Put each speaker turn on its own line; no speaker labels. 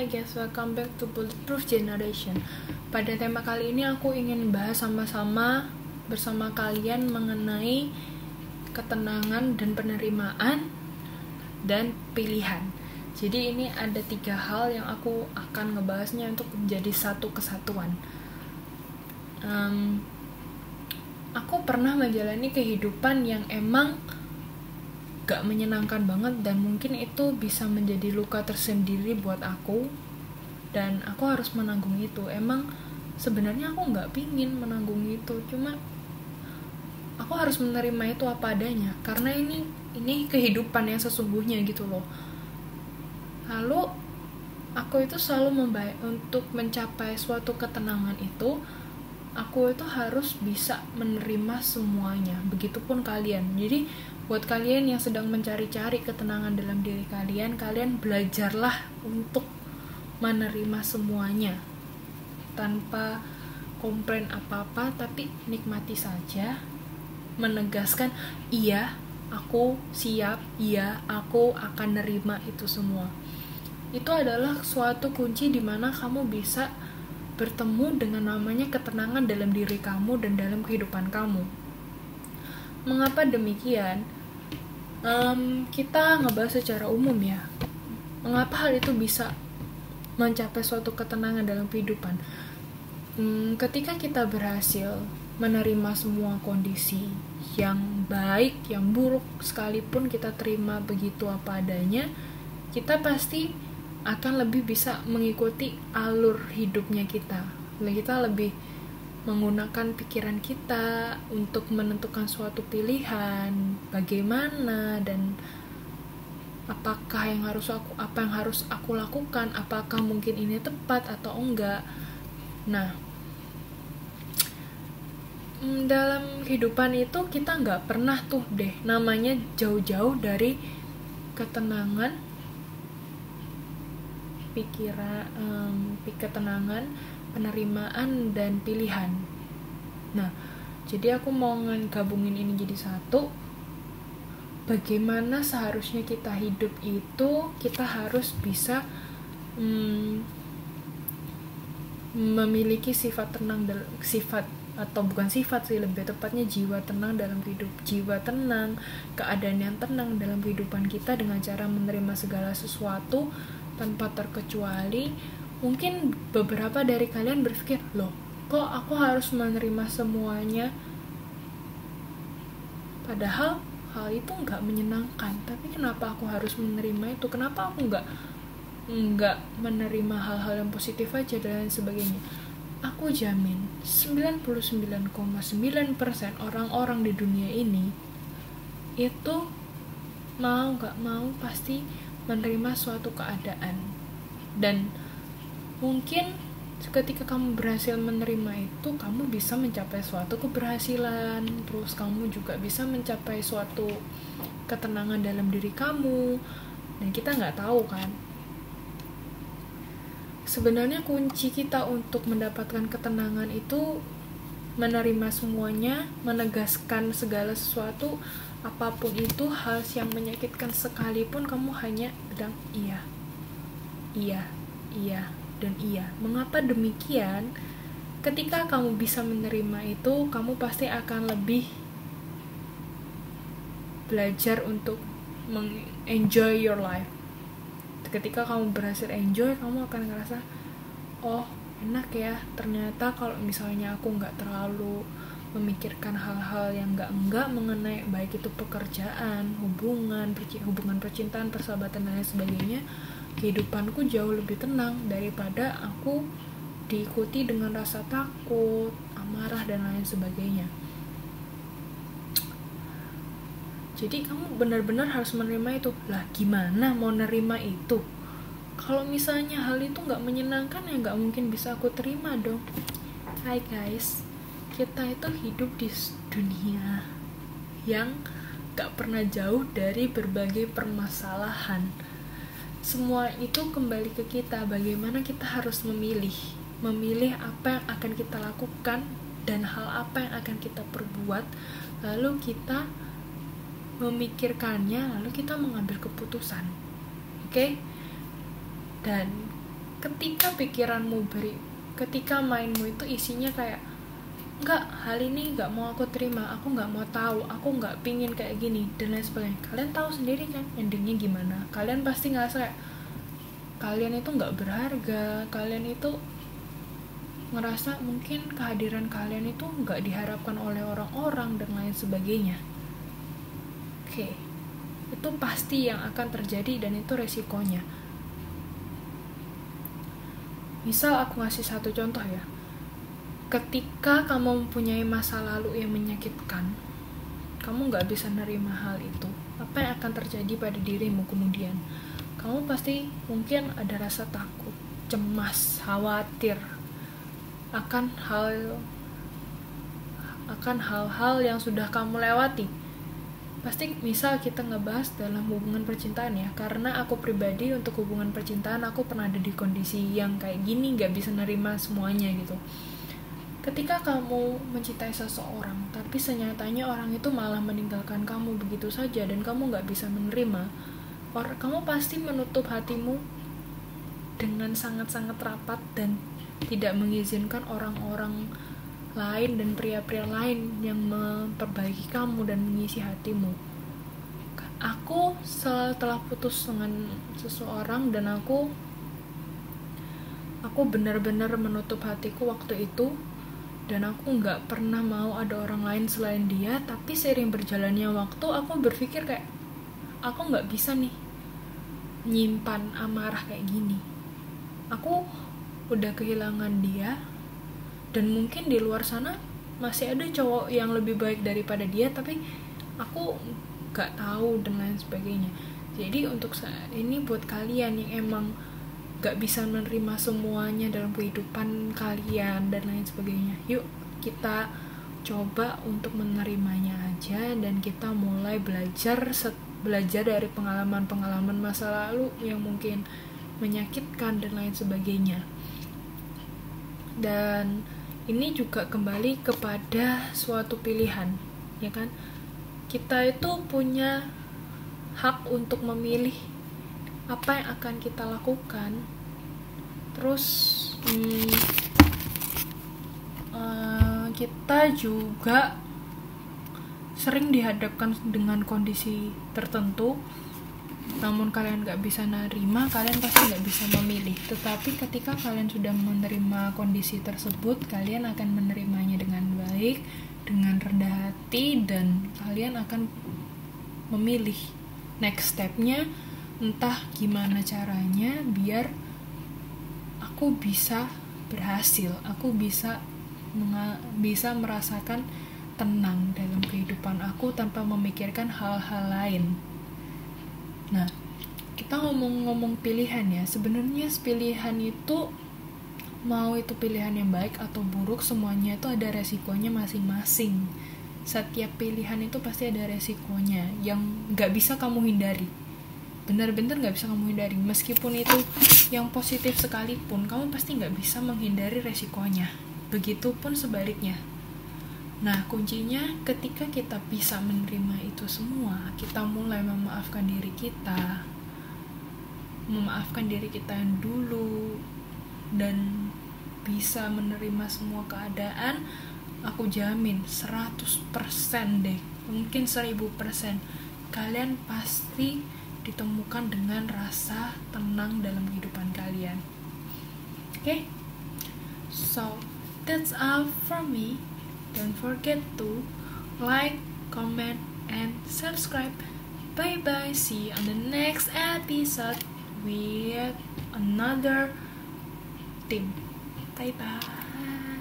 Hai guys, welcome back to Bulletproof Generation. Pada tema kali ini aku ingin bahas sama-sama bersama kalian mengenai ketenangan dan penerimaan dan pilihan. Jadi ini ada 3 hal yang aku akan ngebahasnya untuk menjadi satu kesatuan. Aku pernah menjalani kehidupan yang emang gak menyenangkan banget, dan mungkin itu bisa menjadi luka tersendiri buat aku, dan aku harus menanggung itu. Emang sebenarnya aku gak pingin menanggung itu, cuma aku harus menerima itu apa adanya, karena ini kehidupan yang sesungguhnya gitu loh. Lalu aku itu selalu untuk mencapai suatu ketenangan itu, aku itu harus bisa menerima semuanya. Begitupun kalian. Jadi buat kalian yang sedang mencari-cari ketenangan dalam diri kalian, kalian belajarlah untuk menerima semuanya tanpa komplain apa-apa, tapi nikmati saja, menegaskan iya aku siap, iya aku akan nerima itu semua. Itu adalah suatu kunci di mana kamu bisa bertemu dengan namanya ketenangan dalam diri kamu dan dalam kehidupan kamu. Mengapa demikian? Kita ngebahas secara umum ya. Mengapa hal itu bisa mencapai suatu ketenangan dalam kehidupan? Ketika kita berhasil menerima semua kondisi yang baik, yang buruk sekalipun kita terima begitu apa adanya, kita pasti akan lebih bisa mengikuti alur hidupnya kita. Kita lebih menggunakan pikiran kita untuk menentukan suatu pilihan, bagaimana dan apa yang harus aku lakukan, apakah mungkin ini tepat atau enggak. Nah, dalam kehidupan itu kita nggak pernah tuh deh namanya jauh-jauh dari ketenangan ketenangan, penerimaan, dan pilihan. Nah, jadi aku mau gabungin ini jadi satu. Bagaimana seharusnya kita hidup itu, kita harus bisa memiliki sifat tenang, lebih tepatnya jiwa tenang dalam hidup. Jiwa tenang, keadaan yang tenang dalam kehidupan kita dengan cara menerima segala sesuatu tanpa terkecuali. Mungkin beberapa dari kalian berpikir, loh kok aku harus menerima semuanya? Padahal hal itu nggak menyenangkan, tapi kenapa aku harus menerima itu? Kenapa aku nggak menerima hal-hal yang positif aja dan lain sebagainya? Aku jamin 99,9% orang-orang di dunia ini itu mau nggak mau pasti menerima suatu keadaan. Dan mungkin ketika kamu berhasil menerima itu, kamu bisa mencapai suatu keberhasilan, terus kamu juga bisa mencapai suatu ketenangan dalam diri kamu, dan kita nggak tahu kan. Sebenarnya kunci kita untuk mendapatkan ketenangan itu menerima semuanya, menegaskan segala sesuatu, apapun itu, hal yang menyakitkan sekalipun, kamu hanya bilang iya, iya, iya, dan iya. Mengapa demikian? Ketika kamu bisa menerima itu, kamu pasti akan lebih belajar untuk enjoy your life. Ketika kamu berhasil enjoy, kamu akan ngerasa, oh enak ya, ternyata kalau misalnya aku nggak terlalu memikirkan hal-hal yang enggak mengenai baik itu pekerjaan, hubungan percintaan, persahabatan, dan lain sebagainya, kehidupanku jauh lebih tenang daripada aku diikuti dengan rasa takut, amarah, dan lain sebagainya. Jadi kamu benar-benar harus menerima itu. Lah gimana mau nerima itu? Kalau misalnya hal itu nggak menyenangkan, ya nggak mungkin bisa aku terima dong. Hai guys, kita itu hidup di dunia yang gak pernah jauh dari berbagai permasalahan. Semua itu kembali ke kita, bagaimana kita harus memilih apa yang akan kita lakukan dan hal apa yang akan kita perbuat, lalu kita memikirkannya, lalu kita mengambil keputusan. Oke? Dan ketika ketika mindmu itu isinya kayak enggak, hal ini enggak mau aku terima, aku enggak mau tahu, aku enggak pingin kayak gini dan lain sebagainya. Kalian tahu sendiri kan endingnya gimana. Kalian pasti ngerasa kayak kalian itu enggak berharga, kalian itu ngerasa mungkin kehadiran kalian itu enggak diharapkan oleh orang-orang dan lain sebagainya. Oke, itu pasti yang akan terjadi dan itu resikonya. Misal aku ngasih satu contoh ya. Ketika kamu mempunyai masa lalu yang menyakitkan, kamu gak bisa nerima hal itu. Apa yang akan terjadi pada dirimu kemudian? Kamu pasti mungkin ada rasa takut, cemas, khawatir akan hal-hal yang sudah kamu lewati. Pasti misal kita ngebahas dalam hubungan percintaan ya, karena aku pribadi untuk hubungan percintaan aku pernah ada di kondisi yang kayak gini, gak bisa nerima semuanya gitu. Ketika kamu mencintai seseorang tapi senyatanya orang itu malah meninggalkan kamu begitu saja dan kamu gak bisa menerima, kamu pasti menutup hatimu dengan sangat-sangat rapat dan tidak mengizinkan orang-orang lain dan pria-pria lain yang memperbaiki kamu dan mengisi hatimu. Aku setelah putus dengan seseorang dan aku benar-benar menutup hatiku waktu itu dan aku nggak pernah mau ada orang lain selain dia. Tapi seiring berjalannya waktu aku berpikir kayak aku nggak bisa nih nyimpan amarah kayak gini. Aku udah kehilangan dia dan mungkin di luar sana masih ada cowok yang lebih baik daripada dia, tapi aku gak tahu dan lain sebagainya. Jadi untuk saat ini buat kalian yang emang gak bisa menerima semuanya dalam kehidupan kalian dan lain sebagainya, yuk kita coba untuk menerimanya aja dan kita mulai belajar dari pengalaman-pengalaman masa lalu yang mungkin menyakitkan dan lain sebagainya. Dan ini juga kembali kepada suatu pilihan, ya kan? Kita itu punya hak untuk memilih apa yang akan kita lakukan. Terus kita juga sering dihadapkan dengan kondisi tertentu, namun kalian gak bisa nerima, kalian pasti gak bisa memilih. Tetapi ketika kalian sudah menerima kondisi tersebut, kalian akan menerimanya dengan baik, dengan rendah hati, dan kalian akan memilih next stepnya, entah gimana caranya biar aku bisa berhasil, aku bisa merasakan tenang dalam kehidupan aku tanpa memikirkan hal-hal lain. Nah, kita ngomong-ngomong pilihan ya, sebenarnya pilihan itu mau itu pilihan yang baik atau buruk, semuanya itu ada resikonya masing-masing. Setiap pilihan itu pasti ada resikonya yang gak bisa kamu hindari, benar-benar gak bisa kamu hindari. Meskipun itu yang positif sekalipun, kamu pasti gak bisa menghindari resikonya. Begitupun sebaliknya. Nah, kuncinya ketika kita bisa menerima itu semua, kita mulai memaafkan diri kita yang dulu, dan bisa menerima semua keadaan. Aku jamin 100% deh, mungkin 1000%, kalian pasti ditemukan dengan rasa tenang dalam kehidupan kalian. Okay? So, that's all from me. Don't forget to like, comment, and subscribe. Bye-bye. See you on the next episode with another theme. Bye-bye.